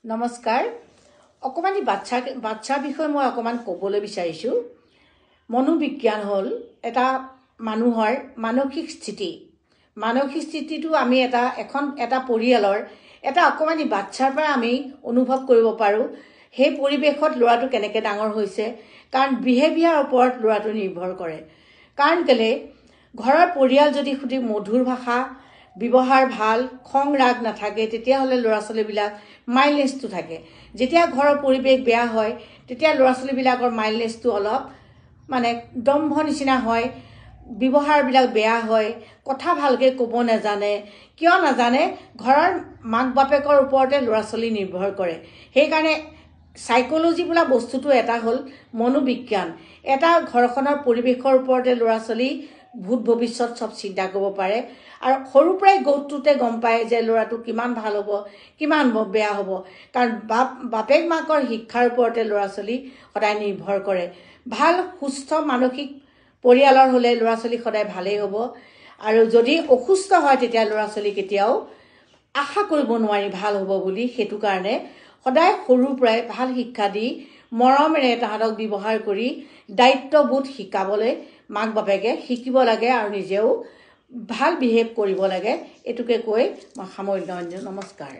নমস্কাৰ অকমানি বাচ্চাৰ বিষয়ে মই অকমান ক'বলৈ বিচাৰিছো মনোবিজ্ঞান হ'ল এটা মানুহৰ মানসিক স্থিতিটো আমি এটা পৰিয়ালৰ এটা অকমানি বাচ্চাৰ পৰা আমি অনুভৱ কৰিব পাৰো সেই পৰিবেশত ল'ৰাটো কেনেকৈ ডাঙৰ হৈছে কাৰণ বিহেভিয়াৰ ওপৰত ল'ৰাটো নিৰ্ভৰ কৰে কাৰণ কেলে ঘৰৰ পৰিয়াল যদি খুটি মধুৰ ভাষা ব্যৱহাৰ ভাল খং ৰাগ নাথাকে তেতিয়া হলে ল'ৰা ছোৱালীবিলাক মাইলনেছটো থাকে যেতিয়া ঘৰৰ পৰিবেশ বেয়া হয় তেতিয়া ল'ৰা ছোৱালীবিলাকৰ মাইলনেছটো অলপ মানে দম্ভ নিচিনা হয় ব্যৱহাৰবিলাক বেয়া হয় কথা ভালকে ক'ব নাজানে কিয় নাজানে ঘৰৰ মাক বাপেকৰ ওপৰতে ল'ৰা ছোৱালী নিৰ্ভৰ কৰে সেইকাৰণে সাইকোলজি বোলা বস্তুটো এটা হ'ল মনোবিজ্ঞান এটা ঘৰখনৰ পৰিবেশৰ ওপৰতে ল'ৰা ছোৱালী ভূত ভৱিষ্যত সব চিন্তা কৰিব পাৰে আৰু সৰু পৰাই গৌতটোতে গম পায় যে ল'ৰাটো কিমান ভাল হ'ব কিমান বেয়া হ'ব কাৰণ বাপেক মাকৰ শিক্ষাৰ ওপৰতে ল'ৰা ছোৱালী সদায় নিৰ্ভৰ কৰে ভাল সুস্থ মানসিক পৰিয়ালৰ হলে ল'ৰা ছোৱালী সদায় ভালেই হ'ব আৰু যদি অসুস্থ হয় তেতিয়া ল'ৰা ছোৱালী কেতিয়াও আশা কৰিব নোৱাৰি ভাল হ'ব বুলি হেতু কাৰণে সদায় সৰুৰ পৰাই ভাল শিক্ষা দি মৰমেৰে তাহাঁতক ব্যৱহাৰ কৰি দায়িত্ববোধ শিকাবলৈ মাক বাপেকে শিকিব লাগে আৰু নিজেও ভাল বিহেভ কৰিব লাগে এটুকে কৈ মই সামৰিলোঁ নমস্কাৰ